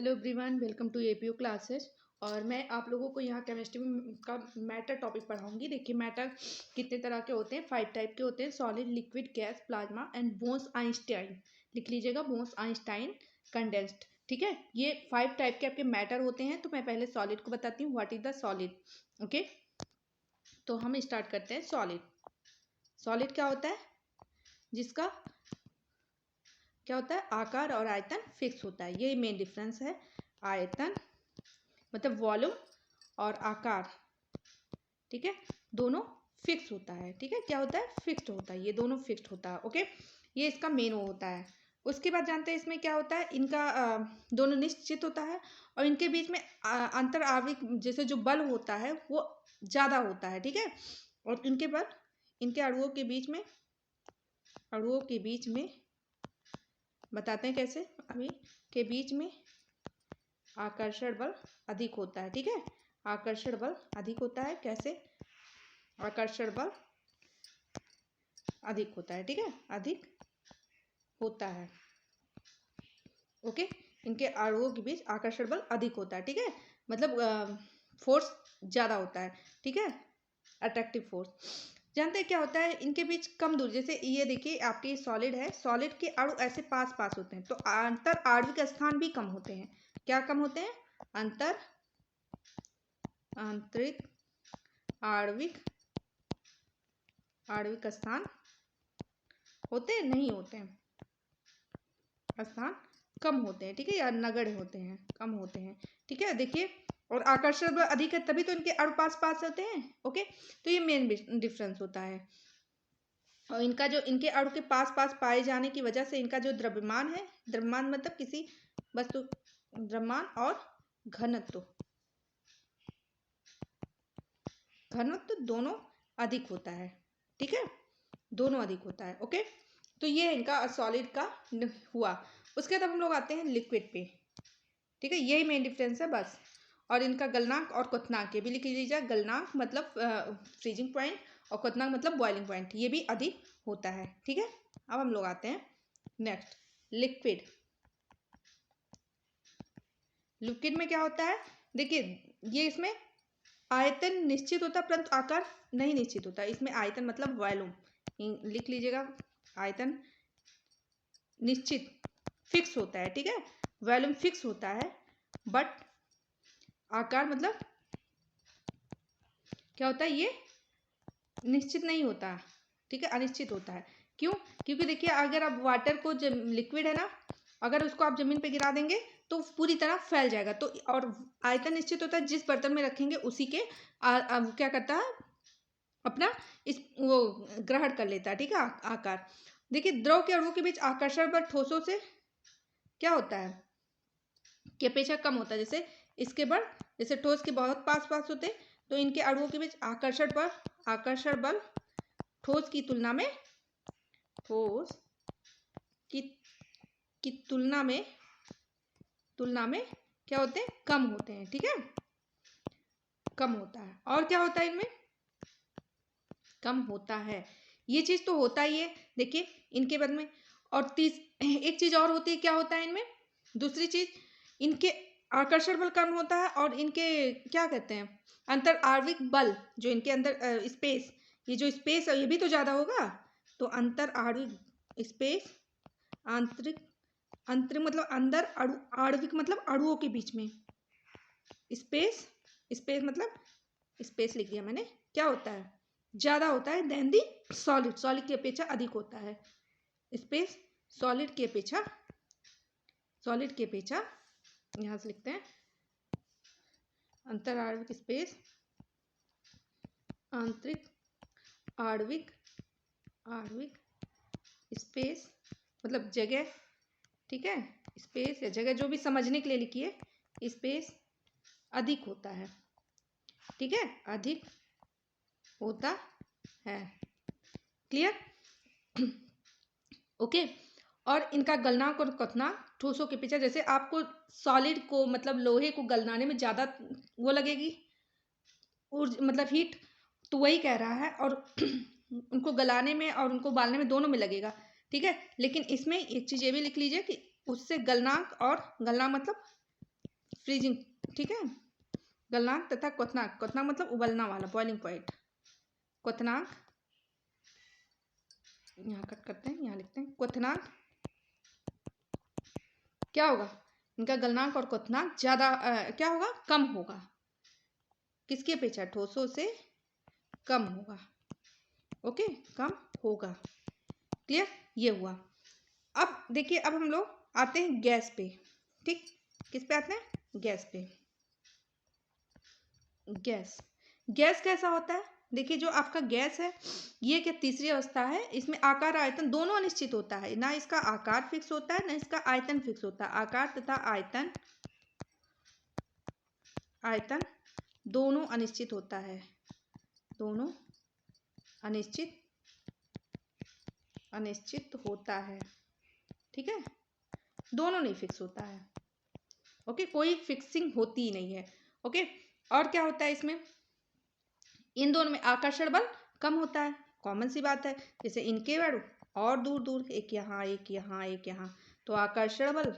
Hello everyone, welcome to APU classes. और मैं आप लोगों को यहाँ केमिस्ट्री का मैटर टॉपिक पढ़ाऊंगी। देखिए, मैटर कितने तरह के होते हैं, 5 टाइप के होते हैं: solid, liquid, gas, plasma and bones Einstein. लिख लीजिएगा, बोन्स आइंस्टाइन कंडेंस्ड। ठीक है, ये 5 टाइप के आपके मैटर होते हैं। तो मैं पहले सॉलिड को बताती हूँ, what is the solid. Okay, तो हम स्टार्ट करते हैं। सॉलिड क्या होता है? जिसका क्या होता है, आकार और आयतन फिक्स होता है। ये मेन डिफरेंस है। आयतन मतलब वॉल्यूम और आकार, ठीक है, दोनों फिक्स होता है। ठीक है, क्या होता है? फिक्स्ड होता है। ये दोनों फिक्स्ड होता है। ओके, ये इसका मेन वो होता है। उसके बाद जानते हैं इसमें क्या होता है। इनका दोनों निश्चित होता है और इनके बीच में अंतर आवृत्त जैसे जो बल होता है वो ज़्यादा होता है। ठीक है, और इनके अणुओं के बीच में बताते हैं कैसे। अभी के बीच में आकर्षण बल अधिक होता है। ठीक है, आकर्षण बल अधिक होता है। कैसे? आकर्षण बल अधिक होता है। ठीक है, अधिक होता है। ओके, इनके अणुओं के बीच आकर्षण बल अधिक होता है। ठीक है, मतलब फोर्स ज़्यादा होता है। ठीक है, अट्रैक्टिव फोर्स। जानते हैं क्या होता है इनके बीच कम दूरी? जैसे ये देखिए, आपकी सॉलिड है, सॉलिड के अणु ऐसे पास पास होते हैं तो अंतर आणविक स्थान भी कम होते हैं। क्या कम होते हैं? आंतरिक आणविक स्थान होते हैं, नहीं होते हैं, स्थान कम होते हैं। ठीक है, या नगण्य होते हैं, कम होते हैं। ठीक है, देखिए, और आकर्षण बल अधिक है तभी तो इनके अणु पास पास होते हैं। ओके, तो ये मेन डिफरेंस होता है। और इनके अणु के पास पास पाए जाने की वजह से इनका जो द्रव्यमान है, द्रव्यमान मतलब किसी वस्तु, द्रव्यमान और घनत्व दोनों अधिक होता है। ठीक है, दोनों अधिक होता है। ओके, तो ये इनका सॉलिड का हुआ। उसके बाद हम लोग आते हैं लिक्विड पे। ठीक है, यही मेन डिफरेंस है बस। और इनका गलनांक और क्वथनांक ये भी लिख लीजिए। गलनांक मतलब फ्रीजिंग पॉइंट और क्वथनांक मतलब बॉइलिंग पॉइंट, ये भी अधिक होता है। ठीक है, अब हम लोग आते हैं नेक्स्ट, लिक्विड। लिक्विड में क्या होता है? देखिए, ये इसमें आयतन निश्चित होता है परंतु आकार नहीं निश्चित होता। इसमें आयतन मतलब वॉल्यूम लिख लीजिएगा। आयतन निश्चित फिक्स होता है। ठीक है, वॉल्यूम फिक्स होता है, बट आकार मतलब क्या होता है? ये निश्चित नहीं होता। ठीक है, अनिश्चित होता है। क्यों? क्योंकि देखिए, अगर आप वाटर को, लिक्विड है ना, अगर उसको आप जमीन पे गिरा देंगे तो पूरी तरह फैल जाएगा। तो और आयतन निश्चित होता है, जिस बर्तन में रखेंगे उसी के क्या करता है, अपना इस वो ग्रहण कर लेता है। ठीक है, आकार। देखिए, द्रव के अणुओं के बीच आकर्षण बल ठोसों से क्या होता है, की अपेक्षा कम होता है। जैसे इसके बल, जैसे ठोस के बहुत पास पास होते हैं तो इनके अणुओं के बीच आकर्षण बल ठोस की तुलना में तुलना में क्या होते हैं? कम होते हैं। ठीक है, कम होता है। और क्या होता है इनमें? कम होता है। ये चीज तो होता ही है। देखिए, इनके बाद में और एक चीज और होती है। क्या होता है इनमें? दूसरी चीज, इनके आकर्षण बल कम होता है और इनके क्या कहते हैं, अंतर आणविक बल, जो इनके अंदर स्पेस, ये जो स्पेस है ये भी तो ज्यादा होगा। तो अंतर आणविक स्पेस, आंतरिक अंतरिक मतलब अंदर, आणविक मतलब अणुओं के बीच में स्पेस, मतलब स्पेस लिख दिया मैंने, क्या होता है? ज्यादा होता है देन दी सॉलिड की अपेक्षा अधिक होता है। स्पेस सॉलिड की अपेक्षा यहां से लिखते हैं, अंतर आणविक स्पेस, आंतरिक आणविक स्पेस मतलब जगह। ठीक है, स्पेस या जगह जो भी समझने के लिए लिखिए, स्पेस अधिक होता है। ठीक है, अधिक होता है। क्लियर? ओके, और इनका गलनांक और क्वथनांक ठोसों के पीछे, जैसे आपको सॉलिड को मतलब लोहे को गलनाने में ज्यादा वो लगेगी मतलब हीट, तो वही कह रहा है। और उनको गलाने में और उनको उबालने में दोनों में लगेगा। ठीक है, लेकिन इसमें एक चीज ये भी लिख लीजिए कि उससे गलनांक मतलब फ्रीजिंग, ठीक है। गलनांक तथा क्वथनांक, क्वथनांक मतलब उबलना वाला, बॉइलिंग पॉइंट। क्वथनांक यहाँ कट करते हैं, यहाँ लिखते हैं क्वथनांक क्या होगा, इनका गलनांक और क्वथनांक ज्यादा क्या होगा, कम होगा। किसकी अपेक्षा, ठोसों से कम होगा। ओके, कम होगा। क्लियर, ये हुआ। अब देखिए, अब हम लोग आते हैं गैस पे, ठीक। किस पे आते हैं, गैस पे। गैस, गैस कैसा होता है, देखिए जो आपका गैस है ये क्या तीसरी अवस्था है, इसमें आकार आयतन दोनों अनिश्चित होता है, ना इसका आकार फिक्स होता है ना इसका आयतन फिक्स होता है। आकार तथा आयतन, आयतन दोनों अनिश्चित होता है, दोनों अनिश्चित अनिश्चित होता है, ठीक है। दोनों नहीं फिक्स होता है। ओके, कोई फिक्सिंग होती ही नहीं है। ओके, और क्या होता है इसमें, इन दोनों में आकर्षण बल कम होता है, कॉमन सी बात है। जैसे इनके बारू और दूर दूर, एक यहाँ एक यहाँ एक यहाँ, तो आकर्षण बल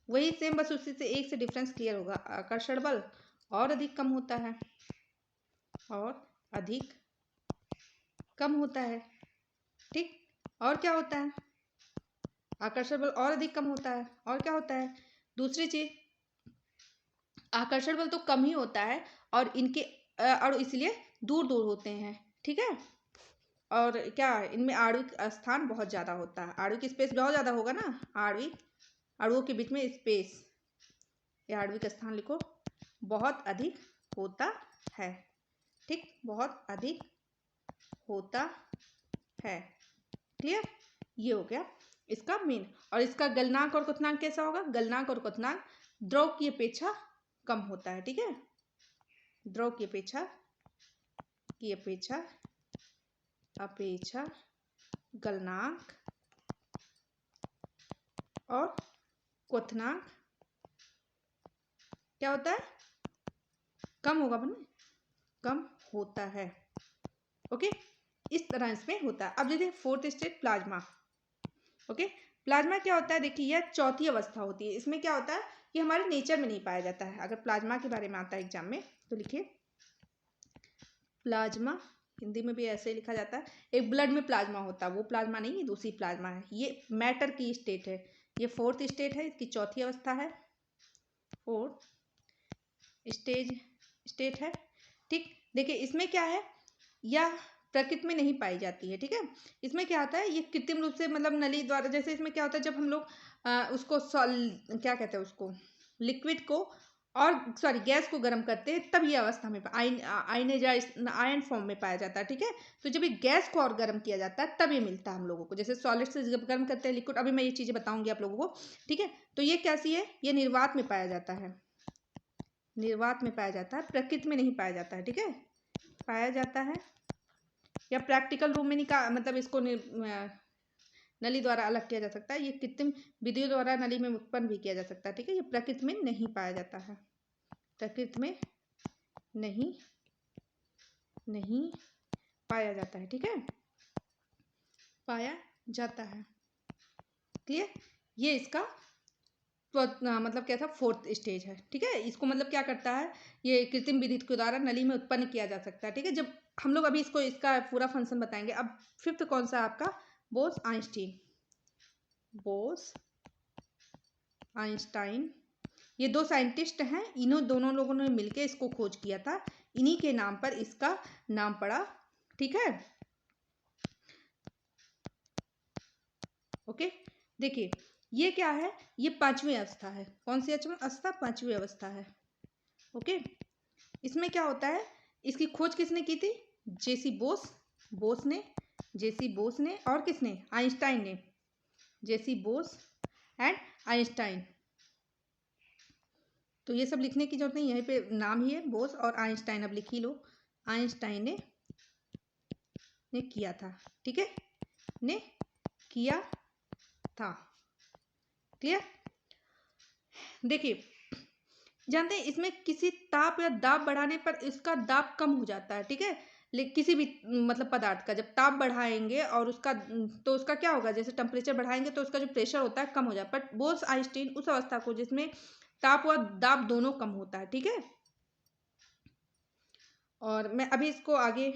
वही सेम, बस उसी से एक से डिफरेंस क्लियर होगा। आकर्षण बल और अधिक कम होता है, और अधिक कम होता है, ठीक। और क्या होता है, आकर्षण बल और अधिक कम होता है, और क्या होता है, दूसरी चीज, आकर्षण बल तो कम ही होता है और इनके और इसलिए दूर दूर होते हैं, ठीक है। और क्या, इनमें आणविक स्थान बहुत ज्यादा होता है, आणविक स्पेस बहुत ज्यादा होगा ना, आणविक अणुओं के बीच में स्पेस, या आणविक स्थान लिखो, बहुत अधिक होता है, ठीक, बहुत अधिक होता है। क्लियर, ये हो गया इसका मेन। और इसका गलनांक और क्वथनांक कैसा होगा, गलनांक और क्वथनांक द्रव की अपेक्षा कम होता है, ठीक है। द्रव की अपेक्षा गलनांक और क्वथनांक क्या होता है, कम होगा, बने कम होता है। ओके, इस तरह इसमें होता है। अब देखिए fourth state plasma. Okay, plasma क्या होता है, देखिए यह चौथी अवस्था होती है। इसमें क्या होता है, ये हमारे नेचर में नहीं पाया जाता है। अगर प्लाज्मा के बारे में आता है एग्जाम में तो लिखिए प्लाज्मा, हिंदी में भी ऐसे ही लिखा जाता है। एक ब्लड में प्लाज्मा होता है, वो प्लाज्मा नहीं, ये दूसरी प्लाज्मा है। ये मैटर की स्टेट है, ये फोर्थ स्टेट है, इसकी चौथी अवस्था है, फोर्थ स्टेट है, ठीक। देखिए इसमें क्या है, यह प्रकृति में नहीं पाई जाती है, ठीक है। इसमें क्या होता है, ये कृत्रिम रूप से मतलब नली द्वारा, जैसे इसमें क्या होता है, जब हम लोग उसको क्या कहते हैं उसको, लिक्विड को और सॉरी गैस को गर्म करते हैं, तब ये अवस्था में आयन फॉर्म में पाया जाता है, ठीक है। तो जब ये गैस को और गर्म किया जाता है तब ये मिलता है हम लोगों को। जैसे सॉलिड से जब गर्म करते हैं लिक्विड, अभी मैं ये चीजें बताऊंगी आप लोगों को, ठीक है। तो ये कैसी है, ये निर्वात में पाया जाता है, निर्वात में पाया जाता है, प्रकृति में नहीं पाया जाता है, ठीक है। पाया जाता है या प्रैक्टिकल रूम में मतलब इसको नली द्वारा अलग किया जा सकता है। ये कृत्रिम विधियों द्वारा नली में उत्पन्न भी किया जा सकता है, ठीक है। ये प्रकृति में नहीं पाया जाता है, प्रकृति में नहीं पाया जाता है, ठीक है, पाया जाता है। क्लियर, ये इसका मतलब क्या था, फोर्थ स्टेज है, ठीक है। इसको मतलब क्या करता है, ये कृत्रिम विधि के द्वारा नली में उत्पन्न किया जा सकता है, ठीक है। जब हम लोग अभी इसको इसका पूरा फंक्शन बताएंगे। अब फिफ्थ कौन सा आपका, बोस आइंस्टाइन, ये दो साइंटिस्ट हैं, इन्हों दोनों लोगों ने मिलकर इसको खोज किया था, इन्हीं के नाम पर इसका नाम पड़ा, ठीक है। ओके, देखिए ये क्या है, ये पांचवी अवस्था है। कौन सी अवस्था, पांचवी अवस्था है। ओके, इसमें क्या होता है, इसकी खोज किसने की थी, जेसी बोस ने और किसने, आइंस्टाइन ने, जेसी बोस एंड आइंस्टाइन। तो ये सब लिखने की जरूरत नहीं, यहीं पे नाम ही है, बोस और आइंस्टाइन, अब लिख ही लो। आइंस्टाइन ने किया था, ठीक है, ने किया था। क्लियर, देखिए जानते हैं इसमें किसी ताप या दाब बढ़ाने पर इसका दाब कम हो जाता है, ठीक है। किसी भी मतलब पदार्थ का जब ताप बढ़ाएंगे और उसका तो उसका क्या होगा, जैसे टेम्परेचर बढ़ाएंगे तो उसका जो प्रेशर होता है कम हो जाए। बट बोस आइंस्टीन उस अवस्था को जिसमें ताप और दाब दोनों कम होता है, ठीक है। और मैं अभी इसको आगे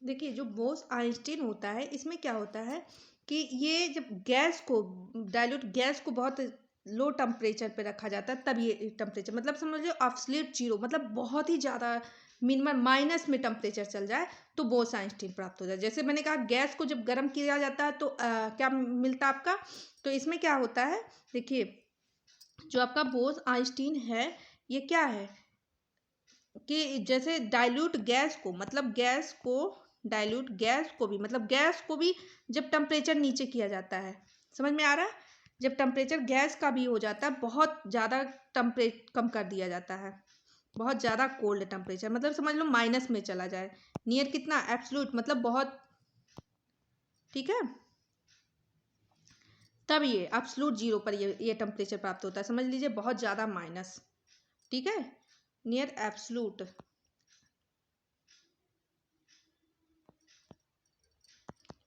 देखिए, जो बोस आइंस्टीन होता है इसमें क्या होता है कि ये जब गैस को डाइल्यूट गैस को बहुत लो टेम्परेचर पे रखा जाता है तब ये टेम्परेचर, मतलब समझ लो एब्सोल्यूट जीरो, मतलब बहुत ही ज़्यादा मिनिमम माइनस में टेम्परेचर चल जाए तो बोस आइंस्टीन प्राप्त हो जाए। जैसे मैंने कहा गैस को जब गर्म किया जाता है तो क्या मिलता है आपका, तो इसमें क्या होता है देखिए, जो आपका बोस आइंस्टीन है ये क्या है कि जैसे डाइल्यूट गैस को, मतलब गैस को डाइल्यूट गैस को भी, मतलब गैस को भी जब टेम्परेचर नीचे किया जाता है, समझ में आ रहा है, जब टेम्परेचर गैस का भी हो जाता है बहुत ज़्यादा टेम्परेचर कम कर दिया जाता है, बहुत ज़्यादा कोल्ड टेम्परेचर, मतलब समझ लो माइनस में चला जाए, नियर कितना एब्सोल्यूट, मतलब बहुत, ठीक है, तब ये एब्सोल्यूट जीरो पर ये टेम्परेचर प्राप्त होता है, समझ लीजिए बहुत ज़्यादा माइनस, ठीक है, नियर एब्सोल्यूट,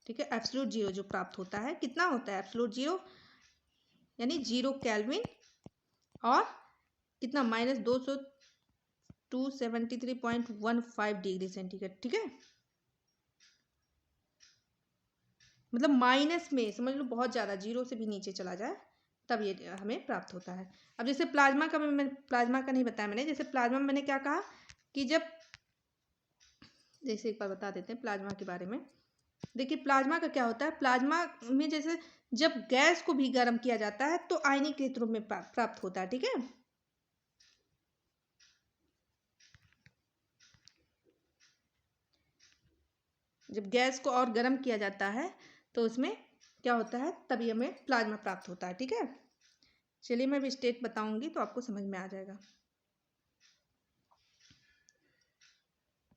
ठीक है, एब्सोल्यूट जीरो जो प्राप्त होता है, कितना होता है एब्सोल्यूट जीरो, यानी 0 केल्विन और कितना -273.15 डिग्री सेंटीग्रेड, ठीक है, मतलब माइनस में समझ लो बहुत ज़्यादा, जीरो से भी नीचे चला जाए तब ये हमें प्राप्त होता है। अब जैसे प्लाज्मा का प्लाज्मा का नहीं बताया मैंने, जैसे प्लाज्मा में मैंने क्या कहा कि जब, जैसे एक बार बता देते हैं प्लाज्मा के बारे में, देखिए प्लाज्मा का क्या होता है, प्लाज्मा में जैसे जब गैस को भी गर्म किया जाता है तो आयनीकृत रूप में प्राप्त होता है, ठीक है, जब गैस को और गर्म किया जाता है तो उसमें क्या होता है, तभी हमें प्लाज्मा प्राप्त होता है, ठीक है। चलिए मैं भी स्टेट बताऊंगी तो आपको समझ में आ जाएगा।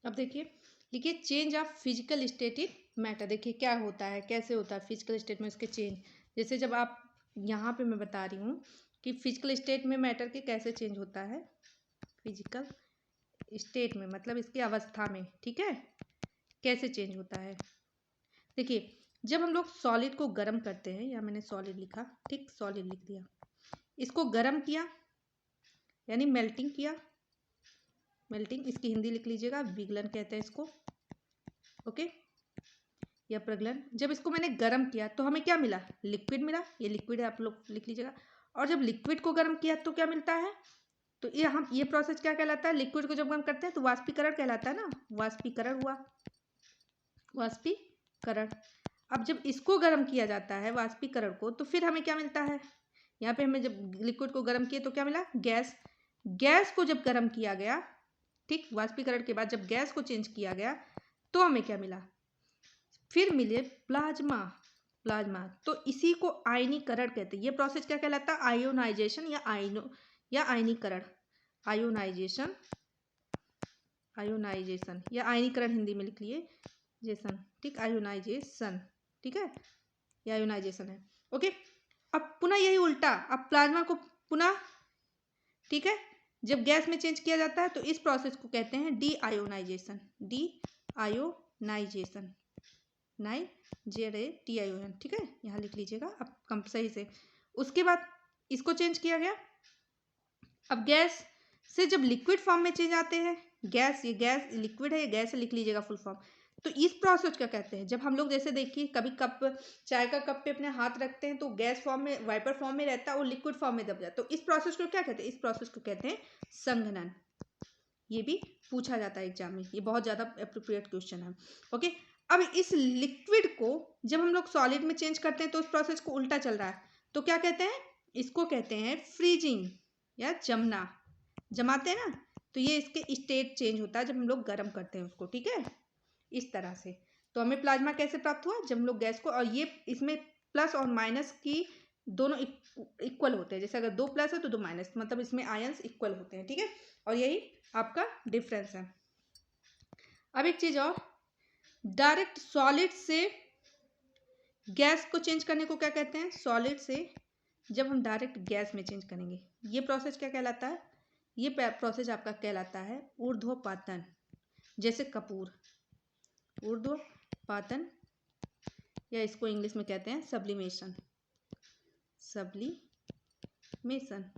अब देखिए, लिखिए change of physical state in matter, देखिए क्या होता है, कैसे होता है फिजिकल स्टेट में उसके चेंज, जैसे जब आप यहाँ पे मैं बता रही हूँ कि फिजिकल स्टेट में मैटर के कैसे चेंज होता है, फिजिकल स्टेट में मतलब इसकी अवस्था में, ठीक है, कैसे चेंज होता है। देखिए जब हम लोग सॉलिड को गर्म करते हैं, या मैंने सॉलिड लिखा, ठीक, सॉलिड लिख दिया, इसको गर्म किया यानी मेल्टिंग किया, मेल्टिंग इसकी हिंदी लिख लीजिएगा, विगलन कहते हैं इसको, ओके, या प्रगलन। जब इसको मैंने गर्म किया तो हमें क्या मिला, लिक्विड मिला, ये लिक्विड है आप लोग लिख लीजिएगा, और जब लिक्विड को गर्म किया तो क्या मिलता है, तो ये हम ये प्रोसेस क्या कहलाता है, लिक्विड को जब गर्म करते हैं तो वाष्पीकरण कहलाता है ना, वाष्पीकरण हुआ, वाष्पीकरण। अब जब इसको गर्म किया जाता है वाष्पीकरण को, तो फिर हमें क्या मिलता है, यहाँ पे हमें जब लिक्विड को गर्म किया तो क्या मिला, गैस, गैस को जब गर्म किया गया, ठीक, वाष्पीकरण के बाद जब गैस को चेंज किया गया तो हमें क्या मिला, फिर मिले प्लाज्मा, प्लाज्मा, तो इसी को आयनीकरण कहते हैं। ये प्रोसेस क्या कहलाता है, आयोनाइजेशन या आयनीकरण, आयोनाइजेशन, आयोनाइजेशन या आयनीकरण हिंदी में लिख लिए जेसन, ठीक, आयोनाइजेशन, ठीक है, या आयोनाइजेशन है, ओके। अब पुनः यही उल्टा, अब प्लाज्मा को पुनः, ठीक है, जब गैस में चेंज किया जाता है तो इस प्रोसेस को कहते हैं deionization, deionization, NiGeon, ठीक है, यहाँ लिख लीजिएगा अब कम सही से। उसके बाद इसको चेंज किया गया, अब गैस से जब लिक्विड फॉर्म में चेंज आते हैं, गैस, ये गैस लिक्विड है, ये गैस है, लिख लीजिएगा फुल फॉर्म। तो इस प्रोसेस क्या कहते हैं, जब हम लोग जैसे देखिए कभी कप, चाय का कप पे अपने हाथ रखते हैं तो गैस फॉर्म में, वाइपर फॉर्म में रहता है और लिक्विड फॉर्म में दब जाता है, तो इस प्रोसेस को क्या कहते हैं, इस प्रोसेस को कहते हैं संघनन। ये भी पूछा जाता है एग्जाम में, ये बहुत ज़्यादा अप्रोप्रिएट क्वेश्चन है, ओके। अब इस लिक्विड को जब हम लोग सॉलिड में चेंज करते हैं तो उस प्रोसेस को उल्टा चल रहा है, तो क्या कहते हैं, इसको कहते हैं फ्रीजिंग या जमना, जमाते हैं ना, तो ये इसके स्टेट चेंज होता है जब हम लोग गर्म करते हैं उसको, ठीक है, इस तरह से। तो हमें प्लाज्मा कैसे प्राप्त हुआ, जब हम लोग गैस को, और ये इसमें प्लस और माइनस की दोनों इक्वल होते हैं, जैसे अगर 2 प्लस है तो 2 माइनस, मतलब इसमें आयंस इक्वल होते हैं, ठीक है, और यही आपका डिफरेंस है। अब एक चीज और, डायरेक्ट सॉलिड से गैस को चेंज करने को क्या कहते हैं, सॉलिड से जब हम डायरेक्ट गैस में चेंज करेंगे, ये प्रोसेस क्या कहलाता है, ये प्रोसेस आपका कहलाता है ऊर्ध्वपातन, जैसे कपूर, ऊर्ध्वपातन, या इसको इंग्लिश में कहते हैं सब्लिमेशन, सब्लिमेशन।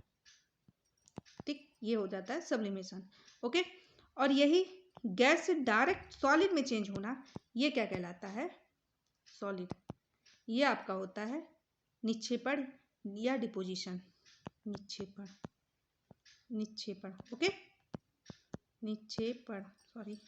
ठीक, ये हो जाता है सब्लिमेशन। ओके, और यही गैस से डायरेक्ट सॉलिड में चेंज होना, ये क्या कहलाता है? सॉलिड। ये आपका होता है निक्षेपण या डिपोजिशन। निक्षेपण, निक्षेपण। ओके, निक्षेपण, सॉरी।